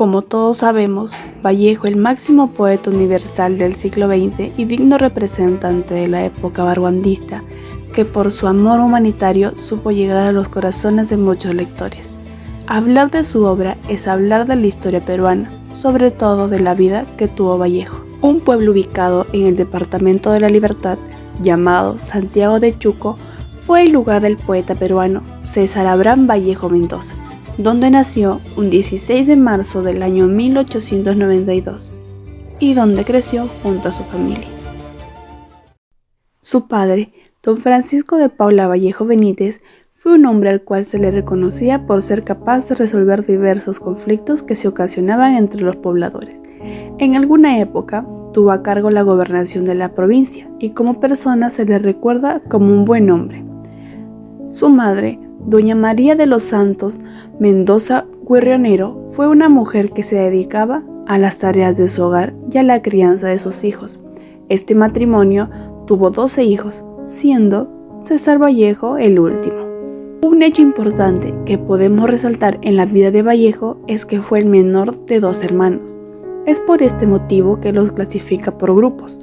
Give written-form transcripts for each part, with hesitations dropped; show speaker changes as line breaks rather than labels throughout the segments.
Como todos sabemos, Vallejo, el máximo poeta universal del siglo XX y digno representante de la época vanguardista, que por su amor humanitario supo llegar a los corazones de muchos lectores. Hablar de su obra es hablar de la historia peruana, sobre todo de la vida que tuvo Vallejo. Un pueblo ubicado en el departamento de La Libertad, llamado Santiago de Chuco, fue el lugar del poeta peruano César Abraham Vallejo Mendoza, donde nació un 16 de marzo del año 1892 y donde creció junto a su familia. Su padre, don Francisco de Paula Vallejo Benítez, fue un hombre al cual se le reconocía por ser capaz de resolver diversos conflictos que se ocasionaban entre los pobladores. En alguna época tuvo a cargo la gobernación de la provincia y como persona se le recuerda como un buen hombre. Su madre, doña María de los Santos Mendoza Guerrionero, fue una mujer que se dedicaba a las tareas de su hogar y a la crianza de sus hijos. Este matrimonio tuvo 12 hijos, siendo César Vallejo el último. Un hecho importante que podemos resaltar en la vida de Vallejo es que fue el menor de 2 hermanos. Es por este motivo que los clasifica por grupos: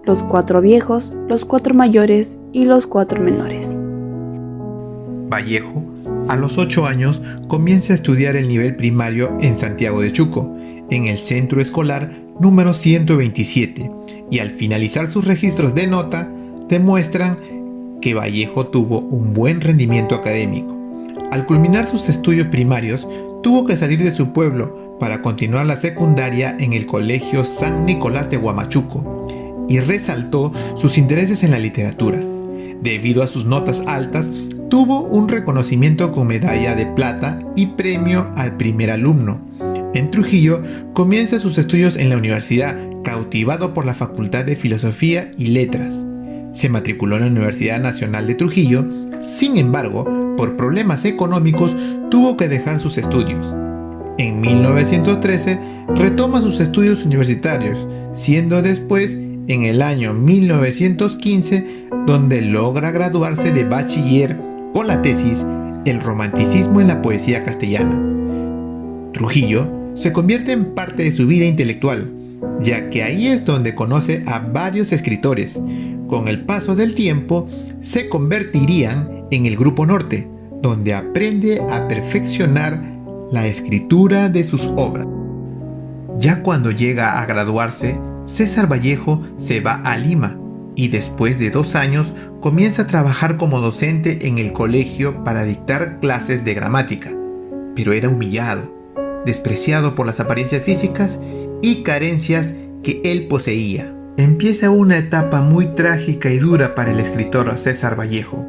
los 4 viejos, los 4 mayores y los 4 menores.
Vallejo, a los 8 años, comienza a estudiar el nivel primario en Santiago de Chuco, en el centro escolar número 127, y al finalizar sus registros de nota, demuestran que Vallejo tuvo un buen rendimiento académico. Al culminar sus estudios primarios, tuvo que salir de su pueblo para continuar la secundaria en el Colegio San Nicolás de Huamachuco, y resaltó sus intereses en la literatura. Debido a sus notas altas, tuvo un reconocimiento con medalla de plata y premio al primer alumno. En Trujillo, comienza sus estudios en la universidad, cautivado por la Facultad de Filosofía y Letras. Se matriculó en la Universidad Nacional de Trujillo, sin embargo, por problemas económicos, tuvo que dejar sus estudios. En 1913, retoma sus estudios universitarios, siendo después, en el año 1915, donde logra graduarse de bachiller con la tesis El romanticismo en la poesía castellana. Trujillo se convierte en parte de su vida intelectual, ya que ahí es donde conoce a varios escritores. Con el paso del tiempo, se convertirían en el Grupo Norte, donde aprende a perfeccionar la escritura de sus obras. Ya cuando llega a graduarse, César Vallejo se va a Lima y después de 2 años comienza a trabajar como docente en el colegio para dictar clases de gramática, pero era humillado, despreciado por las apariencias físicas y carencias que él poseía. Empieza una etapa muy trágica y dura para el escritor César Vallejo.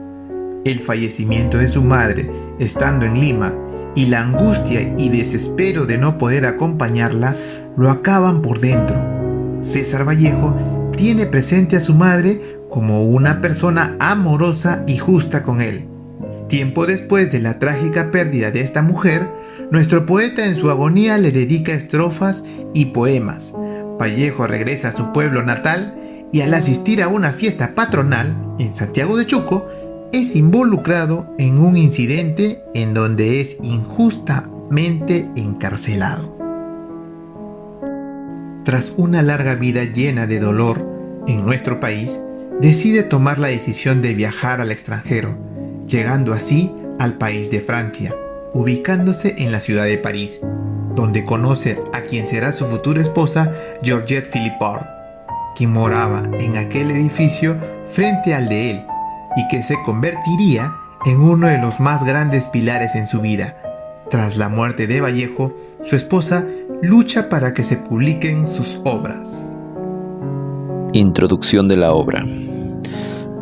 El fallecimiento de su madre, estando en Lima, y la angustia y desespero de no poder acompañarla, lo acaban por dentro. César Vallejo tiene presente a su madre como una persona amorosa y justa con él. Tiempo después de la trágica pérdida de esta mujer, nuestro poeta en su agonía le dedica estrofas y poemas. Vallejo regresa a su pueblo natal y al asistir a una fiesta patronal en Santiago de Chuco, es involucrado en un incidente en donde es injustamente encarcelado. Tras una larga vida llena de dolor en nuestro país, decide tomar la decisión de viajar al extranjero, llegando así al país de Francia, ubicándose en la ciudad de París, donde conoce a quien será su futura esposa, Georgette Philippard, quien moraba en aquel edificio frente al de él y que se convertiría en uno de los más grandes pilares en su vida. Tras la muerte de Vallejo, su esposa lucha para que se publiquen sus obras.
Introducción de la obra.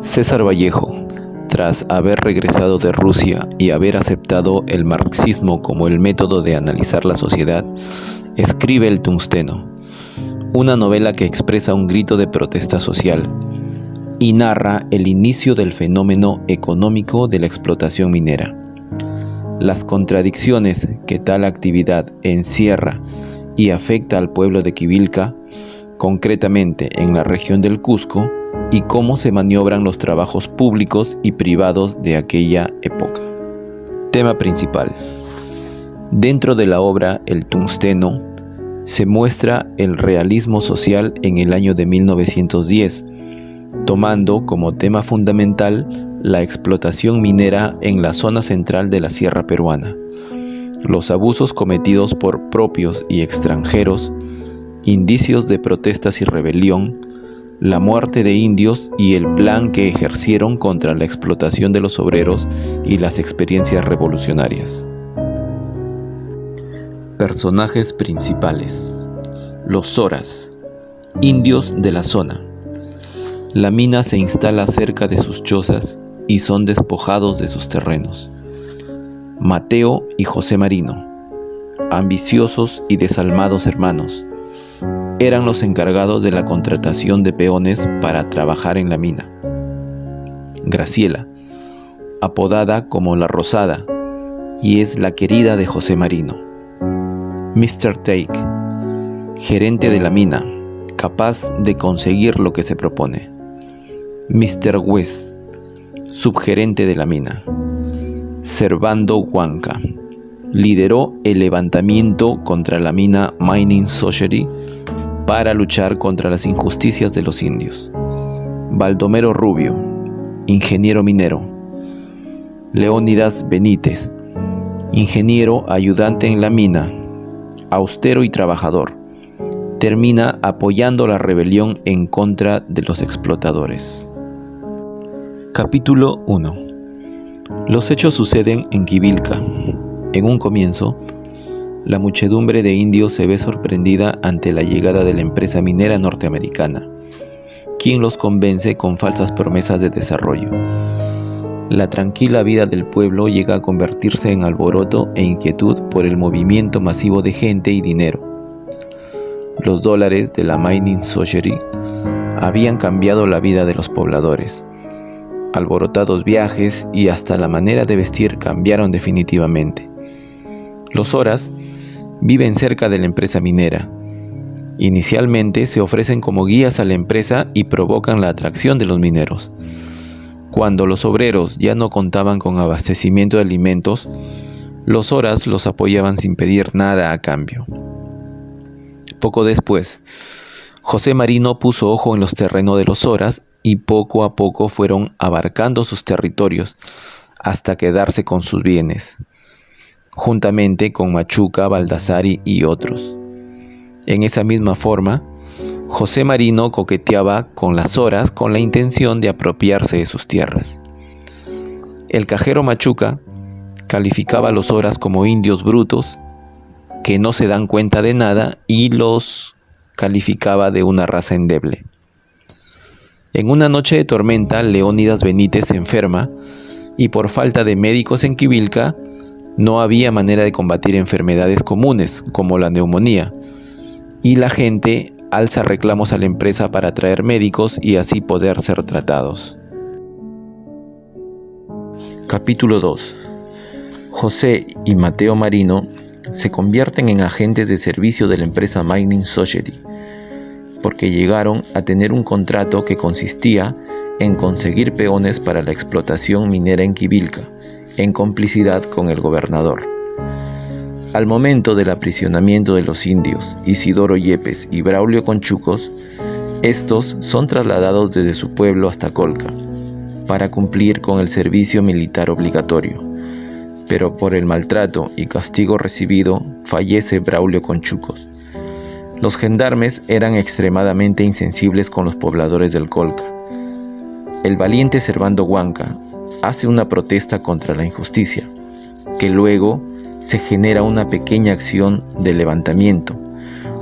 César Vallejo, tras haber regresado de Rusia y haber aceptado el marxismo como el método de analizar la sociedad, escribe El Tungsteno, una novela que expresa un grito de protesta social y narra el inicio del fenómeno económico de la explotación minera. Las contradicciones que tal actividad encierra y afecta al pueblo de Quivilca, concretamente en la región del Cusco, y cómo se maniobran los trabajos públicos y privados de aquella época. Tema principal: Dentro de la obra El tungsteno se muestra el realismo social en el año de 1910, tomando como tema fundamental la explotación minera en la zona central de la sierra peruana, los abusos cometidos por propios y extranjeros, indicios de protestas y rebelión, la muerte de indios y el plan que ejercieron contra la explotación de los obreros y las experiencias revolucionarias. Personajes principales: los Zoras, indios de la zona. La mina se instala cerca de sus chozas y son despojados de sus terrenos. Mateo y José Marino, ambiciosos y desalmados hermanos, eran los encargados de la contratación de peones para trabajar en la mina. Graciela, apodada como La Rosada, y es la querida de José Marino. Mr. Take, gerente de la mina, capaz de conseguir lo que se propone. Mr. West, subgerente de la mina. Servando Huanca, lideró el levantamiento contra la mina Mining Society para luchar contra las injusticias de los indios. Baldomero Rubio, ingeniero minero. Leónidas Benítez, ingeniero ayudante en la mina, austero y trabajador. Termina apoyando la rebelión en contra de los explotadores. Capítulo 1. Los hechos suceden en Quivilca. En un comienzo, la muchedumbre de indios se ve sorprendida ante la llegada de la empresa minera norteamericana, quien los convence con falsas promesas de desarrollo. La tranquila vida del pueblo llega a convertirse en alboroto e inquietud por el movimiento masivo de gente y dinero. Los dólares de la Mining Society habían cambiado la vida de los pobladores. Alborotados viajes y hasta la manera de vestir cambiaron definitivamente. Los Zoras viven cerca de la empresa minera. Inicialmente se ofrecen como guías a la empresa y provocan la atracción de los mineros. Cuando los obreros ya no contaban con abastecimiento de alimentos, los Zoras los apoyaban sin pedir nada a cambio. Poco después, José Marino puso ojo en los terrenos de los Zoras y poco a poco fueron abarcando sus territorios hasta quedarse con sus bienes, juntamente con Machuca, Baldassari y otros. En esa misma forma, José Marino coqueteaba con las Zoras con la intención de apropiarse de sus tierras. El cajero Machuca calificaba a los Zoras como indios brutos, que no se dan cuenta de nada, y los calificaba de una raza endeble. En una noche de tormenta, Leónidas Benítez se enferma y por falta de médicos en Quivilca, no había manera de combatir enfermedades comunes como la neumonía, y la gente alza reclamos a la empresa para traer médicos y así poder ser tratados. Capítulo 2. José y Mateo Marino se convierten en agentes de servicio de la empresa Mining Society, porque llegaron a tener un contrato que consistía en conseguir peones para la explotación minera en Quivilca, en complicidad con el gobernador. Al momento del aprisionamiento de los indios Isidoro Yepes y Braulio Conchucos, estos son trasladados desde su pueblo hasta Colca, para cumplir con el servicio militar obligatorio, pero por el maltrato y castigo recibido, fallece Braulio Conchucos. Los gendarmes eran extremadamente insensibles con los pobladores del Colca. El valiente Servando Huanca hace una protesta contra la injusticia, que luego se genera una pequeña acción de levantamiento,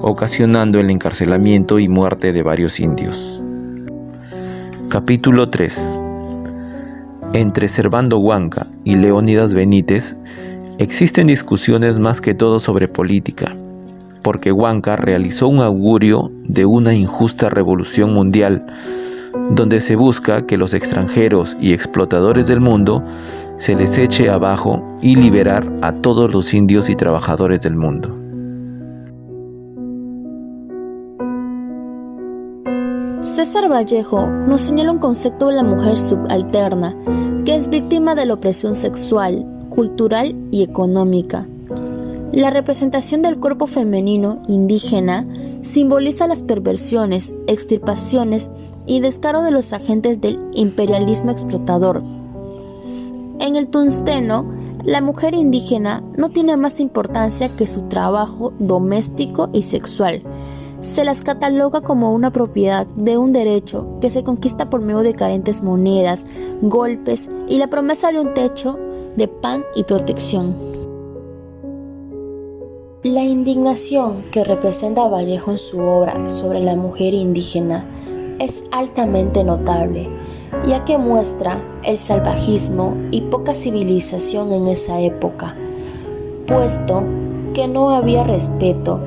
ocasionando el encarcelamiento y muerte de varios indios. Capítulo 3. Entre Servando Huanca y Leónidas Benítez existen discusiones más que todo sobre política, porque Huanca realizó un augurio de una injusta revolución mundial, donde se busca que los extranjeros y explotadores del mundo se les eche abajo y liberar a todos los indios y trabajadores del mundo.
César Vallejo nos señala un concepto de la mujer subalterna, que es víctima de la opresión sexual, cultural y económica. La representación del cuerpo femenino indígena simboliza las perversiones, extirpaciones y descaro de los agentes del imperialismo explotador. En el tungsteno, la mujer indígena no tiene más importancia que su trabajo doméstico y sexual. Se las cataloga como una propiedad de un derecho que se conquista por medio de carentes monedas, golpes y la promesa de un techo de pan y protección. La indignación que representa Vallejo en su obra sobre la mujer indígena es altamente notable, ya que muestra el salvajismo y poca civilización en esa época, puesto que no había respeto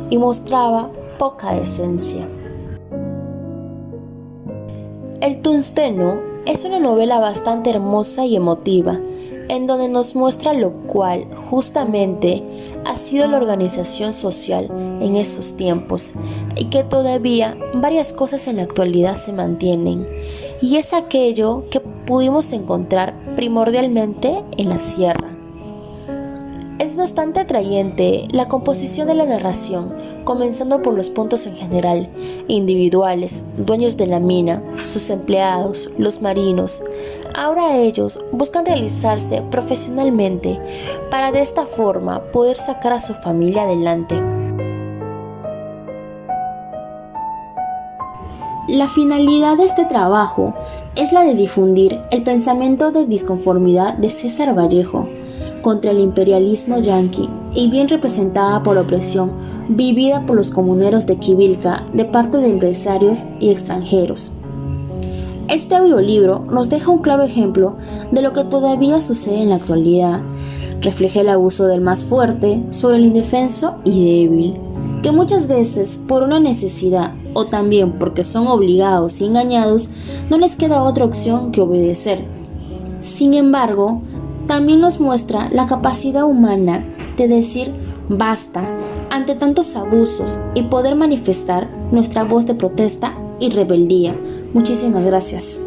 y mostraba poca decencia. El tungsteno es una novela bastante hermosa y emotiva, en donde nos muestra lo cual justamente ha sido la organización social en esos tiempos y que todavía varias cosas en la actualidad se mantienen, y es aquello que pudimos encontrar primordialmente en la sierra. Es bastante atrayente la composición de la narración, comenzando por los puntos en general, individuales, dueños de la mina, sus empleados, los marinos. Ahora ellos buscan realizarse profesionalmente para de esta forma poder sacar a su familia adelante. La finalidad de este trabajo es la de difundir el pensamiento de disconformidad de César Vallejo contra el imperialismo yanqui y bien representada por la opresión vivida por los comuneros de Quivilca de parte de empresarios y extranjeros. Este audiolibro nos deja un claro ejemplo de lo que todavía sucede en la actualidad. Refleja el abuso del más fuerte sobre el indefenso y débil, que muchas veces por una necesidad o también porque son obligados y engañados no les queda otra opción que obedecer. Sin embargo, también nos muestra la capacidad humana de decir basta ante tantos abusos y poder manifestar nuestra voz de protesta y rebeldía. Muchísimas gracias.